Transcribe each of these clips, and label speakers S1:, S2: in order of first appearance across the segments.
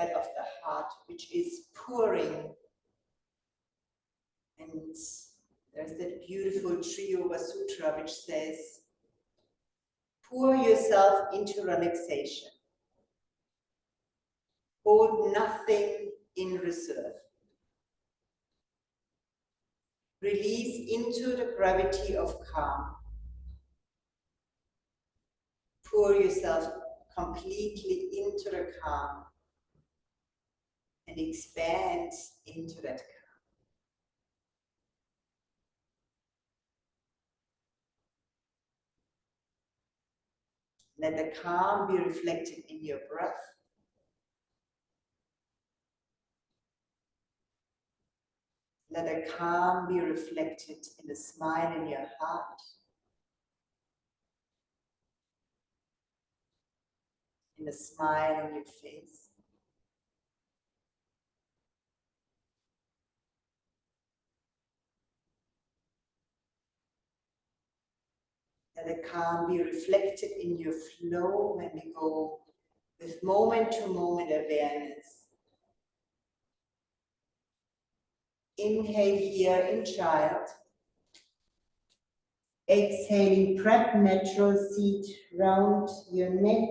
S1: that of the heart, which is pouring. And there's that beautiful Triyoga Sutra which says, pour yourself into relaxation. Hold nothing in reserve. Release into the gravity of calm. Pour yourself completely into the calm and expand into that calm. Let the calm be reflected in your breath. Let the calm be reflected in the smile in your heart, in the smile on your face. Let the calm be reflected in your flow when we go with moment-to-moment awareness. Inhale here in child. Exhaling, prep natural seat, round your neck,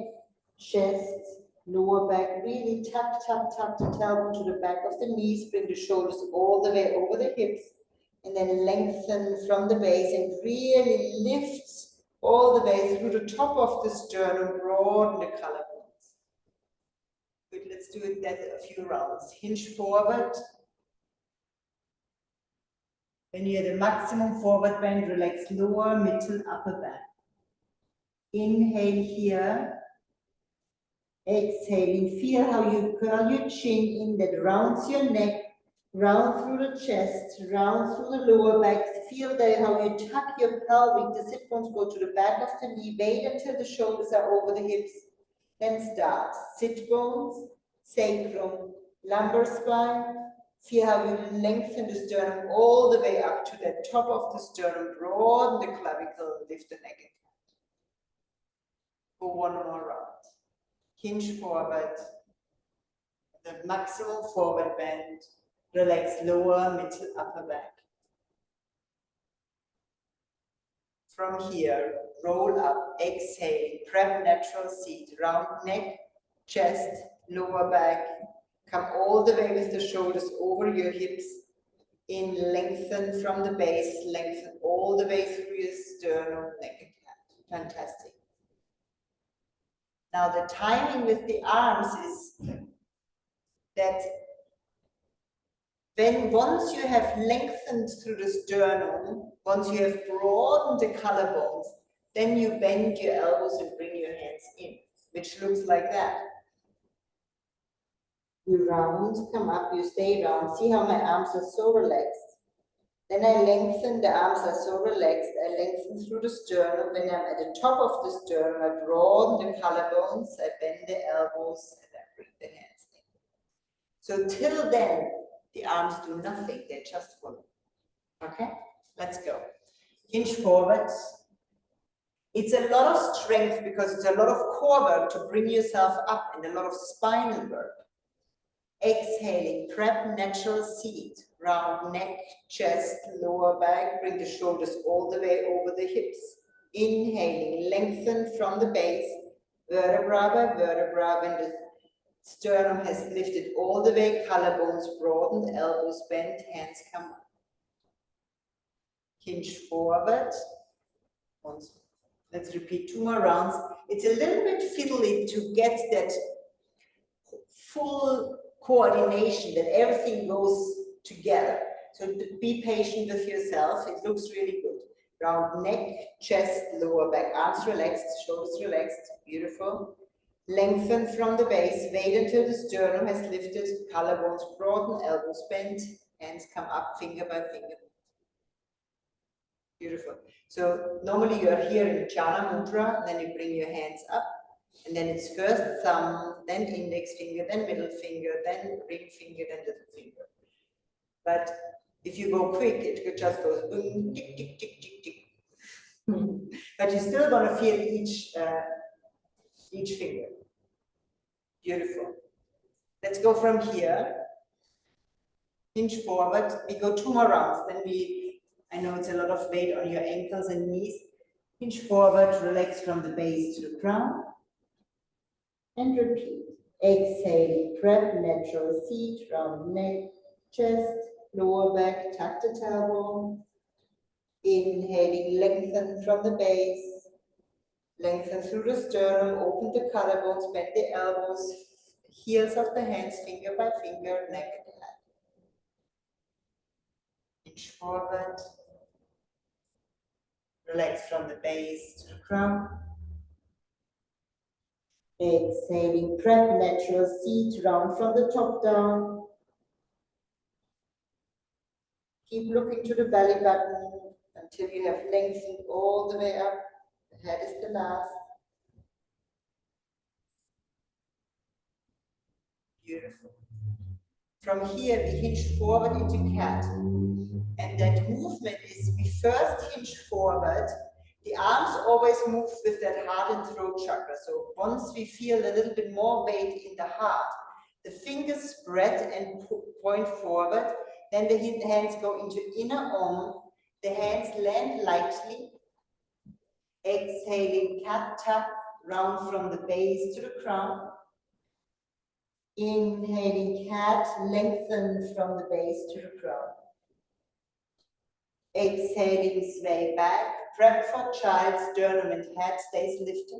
S1: chest, lower back. Really tap, tap, tap the tailbone to the back of the knees. Bring the shoulders all the way over the hips. And then lengthen from the base and really lift all the way through the top of the sternum. Broaden the collarbones. Good, let's do it that a few rounds. Hinge forward. When you're at the maximum forward bend, relax lower, middle, upper back. Inhale here. Exhaling, feel how you curl your chin in, that rounds your neck, round through the chest, round through the lower back. Feel that how you tuck your pelvic, the sit bones go to the back of the knee, wait until the shoulders are over the hips. Then start. Sit bones, sacrum, lumbar spine. Feel how you lengthen the sternum all the way up to the top of the sternum, broaden the clavicle, lift the neck and go one more round. Hinge forward, the maximum forward bend, relax lower, middle, upper back. From here, roll up, exhale, prep natural seat, round neck, chest, lower back. Come all the way with the shoulders over your hips. In, lengthen from the base, lengthen all the way through your sternum, neck and calf. Fantastic. Now the timing with the arms is that once you have lengthened through the sternum, once you have broadened the collarbones, then you bend your elbows and bring your hands in, which looks like that. You round, come up, you stay round. See how my arms are so relaxed. Then I lengthen, the arms are so relaxed. I lengthen through the sternum. When I'm at the top of the sternum, I broaden the collarbones, I bend the elbows, and I bring the hands in. So till then, the arms do nothing, they just follow. Okay, let's go. Hinge forward. It's a lot of strength because it's a lot of core work to bring yourself up and a lot of spinal work. Exhaling, prep natural seat, round neck, chest, lower back, bring the shoulders all the way over the hips. Inhaling, lengthen from the base, vertebra by vertebra. When the sternum has lifted all the way, collarbones broadened, elbows bent, hands come up. Hinge forward. Once. Let's repeat 2 more rounds. It's a little bit fiddly to get that full coordination, that everything goes together. So be patient with yourself. It looks really good. Round neck, chest, lower back, arms relaxed, shoulders relaxed. Beautiful. Lengthen from the base. Wait until the sternum has lifted. Collarbones broaden, elbows bent, hands come up finger by finger. Beautiful. So normally you are here in Jhana Mudra, then you bring your hands up. And then it's first thumb, then index finger, then middle finger, then ring finger, then little finger. But if you go quick, it just goes boom, tick, tick, tick, tick, tick. But you're still going to feel each finger. Beautiful. Let's go from here. Hinge forward. We go 2 more rounds. Then I know it's a lot of weight on your ankles and knees. Hinge forward, relax from the base to the crown. And repeat. Exhaling, prep, natural seat, round neck, chest, lower back, tuck the tailbone. Inhaling, lengthen from the base. Lengthen through the sternum, open the collarbones, bend the elbows, heels of the hands, finger by finger, neck and head. Inch forward. Relax from the base to the crown. Exhaling, prep, natural seat, round from the top down. Keep looking to the belly button until you have lengthened all the way up. The head is the last. Beautiful. From here, we hinge forward into cat. And that movement is, we first hinge forward. The arms always move with that heart and throat chakra. So once we feel a little bit more weight in the heart, the fingers spread and point forward. Then the hands go into inner Om. The hands land lightly. Exhaling, cat tap, round from the base to the crown. Inhaling, cat, lengthen from the base to the crown. Exhaling, sway back. Prep for child, sternum and head stays lifted.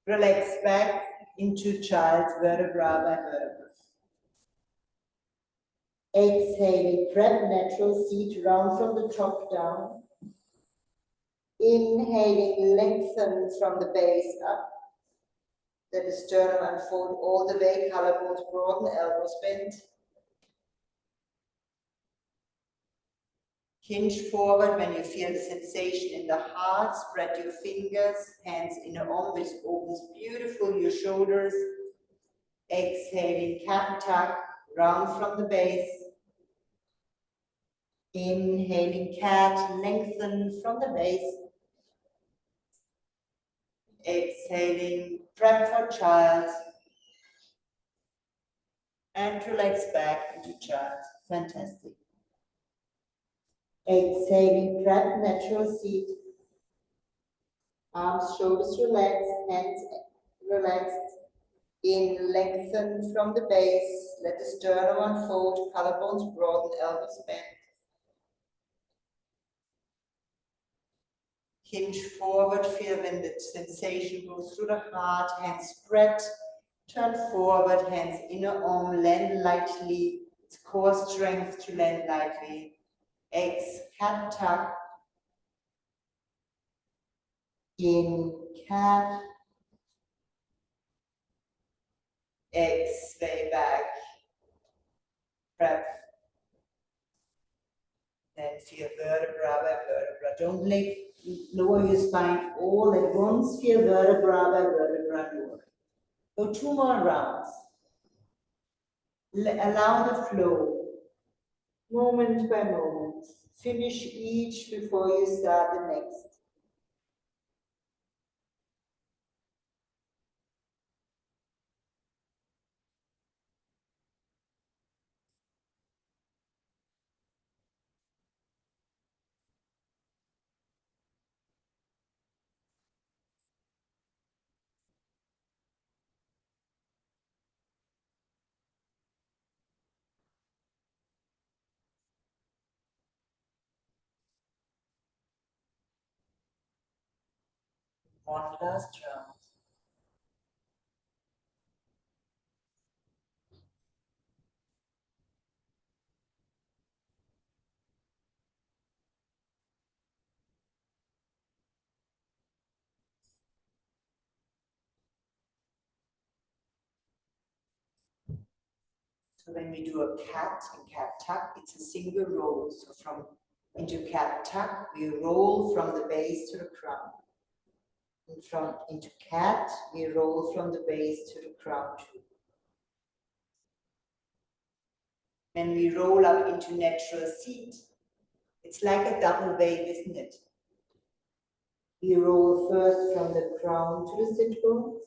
S1: Relax back into child, vertebra by vertebra. Exhaling, prep, natural seat, round from the top down. Inhaling, lengthen from the base up. Let the sternum unfold all the way, collarbones broaden, elbows bend. Hinge forward when you feel the sensation in the heart. Spread your fingers, hands in a Om, which opens beautiful your shoulders. Exhaling, cat tuck, round from the base. Inhaling, cat, lengthen from the base. Exhaling, prep for child. And relax back into child. Fantastic. Exhaling, prep, natural seat. Arms, shoulders relaxed, hands relaxed. In, lengthen from the base. Let the sternum unfold, collarbones broaden, elbows bend. Hinge forward, feel when the sensation goes through the heart, hands spread. Turn forward, hands inner Om, land lightly. It's core strength to land lightly. X, cat tuck. In, cat. X, sway back. Prep. Then feel vertebra by vertebra. Don't lower your spine all at once. Feel vertebra by vertebra lower. Go 2 more rounds. Allow the flow, moment by moment. Finish each before you start the next. One last round. So when we do a cat and cat tuck, it's a single roll. So from into cat tuck, we roll from the base to the crown. And from into cat, we roll from the base to the crown too. When we roll up into natural seat, it's like a double wave, isn't it? We roll first from the crown to the sit bones.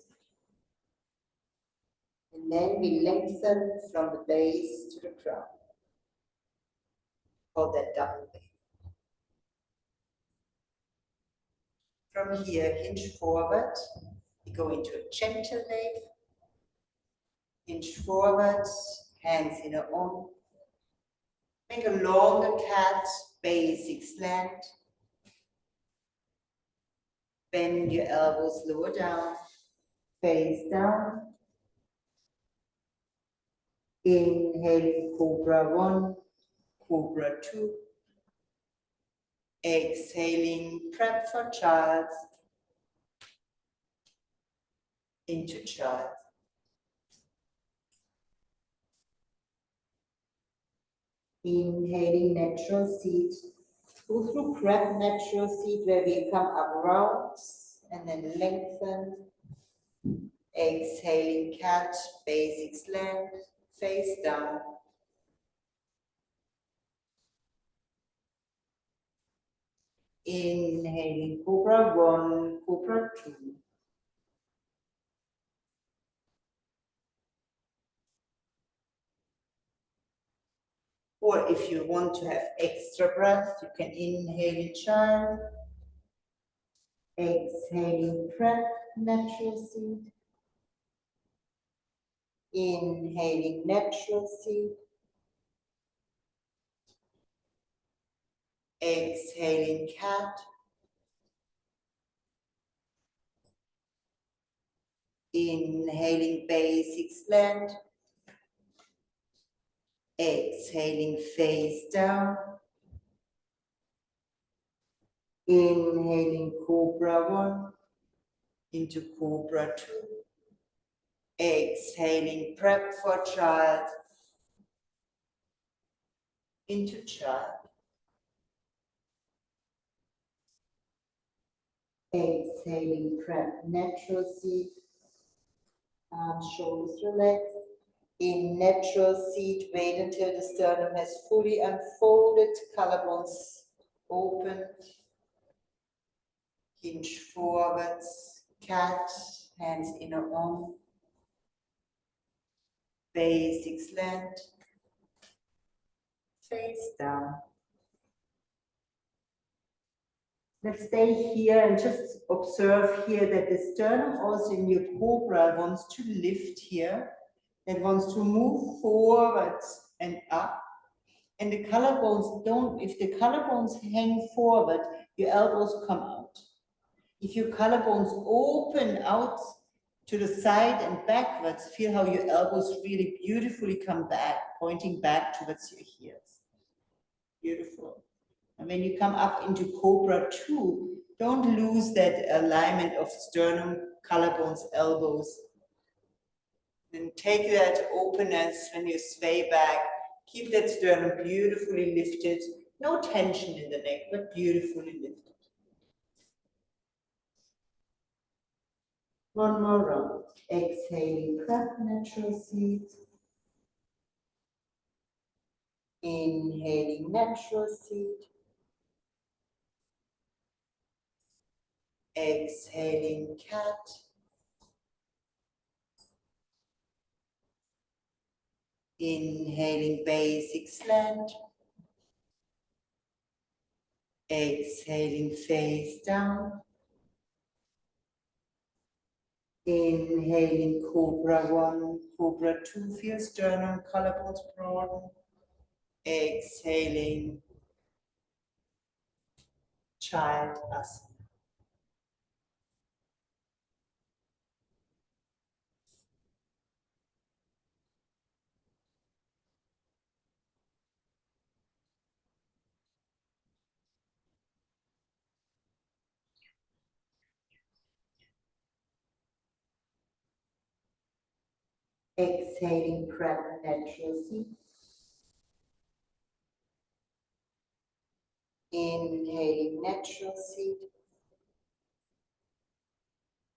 S1: And And then we lengthen from the base to the crown. Hold that double wave. From here, hinge forward. We go into a gentle wave. Hinge forward, hands in a on. Make a longer cat, basic slant. Bend your elbows lower down, face down. Inhaling Cobra 1, Cobra 2. Exhaling, prep for child. Into child. Inhaling natural seat. Go through crab natural seat where we come up round and then lengthen. Exhaling cat, basic slant, face down. Inhaling Cobra 1, Cobra 2. Or if you want to have extra breath, you can inhale in child. Exhaling prep, natural seat. Inhaling natural seat. Exhaling cat. Inhaling basic slant. Exhaling face down. Inhaling Cobra 1 into Cobra 2. Exhaling prep for child into child. Exhaling prep natural seat. Arms, shoulders relaxed. In natural seat, wait until the sternum has fully unfolded, collarbones opened. Hinge forwards, cat, hands inner on. Basic slant, face down. Let's stay here and just observe here that the sternum also in your cobra wants to lift here. It wants to move forwards and up. And the collarbones don't, if the collarbones hang forward, your elbows come out. If your collarbones open out to the side and backwards, feel how your elbows really beautifully come back, pointing back towards your heels. Beautiful. And when you come up into Cobra 2, don't lose that alignment of sternum, collarbones, elbows. And take that openness when you sway back. Keep that sternum beautifully lifted. No tension in the neck, but beautifully lifted. One more round. Exhaling, prep natural seat. Inhaling, natural seat. Exhaling, cat. Inhaling, basic slant. Exhaling, face down. Inhaling, Cobra 1, Cobra 2, feel sternum, collarbones broaden. Exhaling, child asana. Exhaling, prep natural seat. Inhaling, natural seat.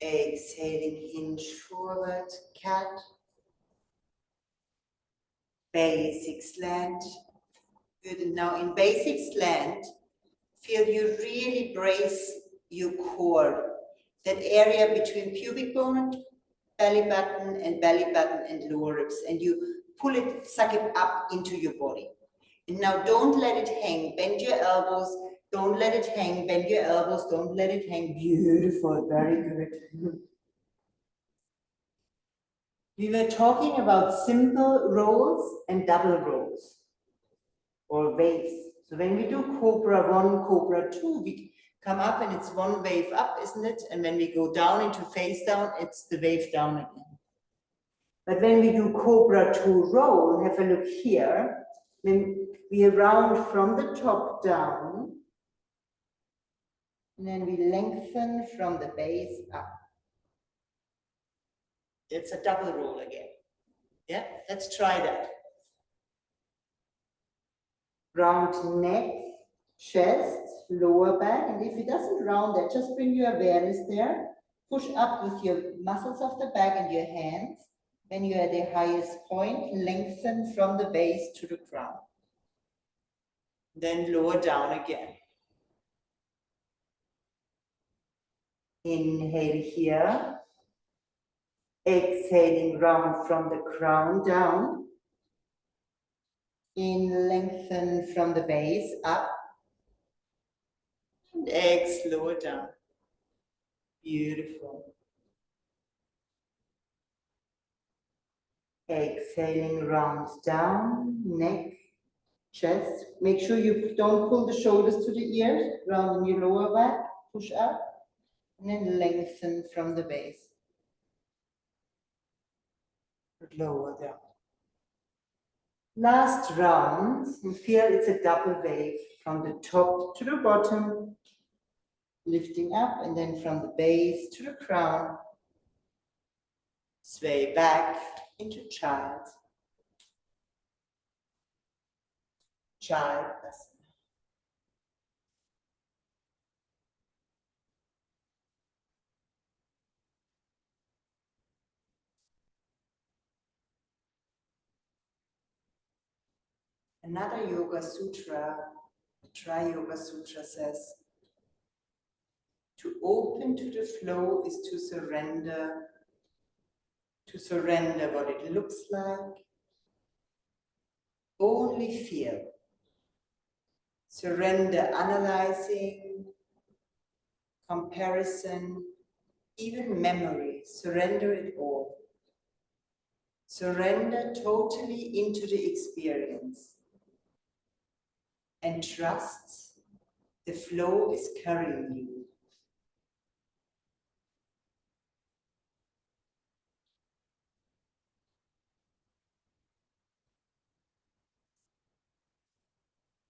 S1: Exhaling, hinge forward, cat. Basic slant. Good. And now in basic slant, feel you really brace your core. That area between pubic bone belly button and lower ribs, and you pull it, suck it up into your body. And now don't let it hang, bend your elbows, don't let it hang, bend your elbows, don't let it hang. Beautiful, very good. We were talking about simple rolls and double rolls, or waves. So when we do Cobra 1, Cobra 2, we come up and it's one wave up, isn't it? And when we go down into face down, it's the wave down again. But when we do Cobra 2 roll, have a look here, when we round from the top down, and then we lengthen from the base up. It's a double roll again. Yeah, let's try that. Round neck, chest, lower back, and if it doesn't round that, just bring your awareness there. Push up with your muscles of the back and your hands. When you're at the highest point, lengthen from the base to the crown. Then lower down again. Inhale here. Exhaling round from the crown down. In, lengthen from the base up. And exhale, lower down. Beautiful. Exhaling round down, neck, chest. Make sure you don't pull the shoulders to the ears, round your lower back, push up, and then lengthen from the base. Lower down. Last round, and feel it's a double wave from the top to the bottom, lifting up, and then from the base to the crown, sway back into child. Child Asana. Another Yoga Sutra, the Triyoga Sutra says, to open to the flow is to surrender what it looks like. Only feel. Surrender analyzing, comparison, even memory. Surrender it all. Surrender totally into the experience. And trust the flow is carrying you.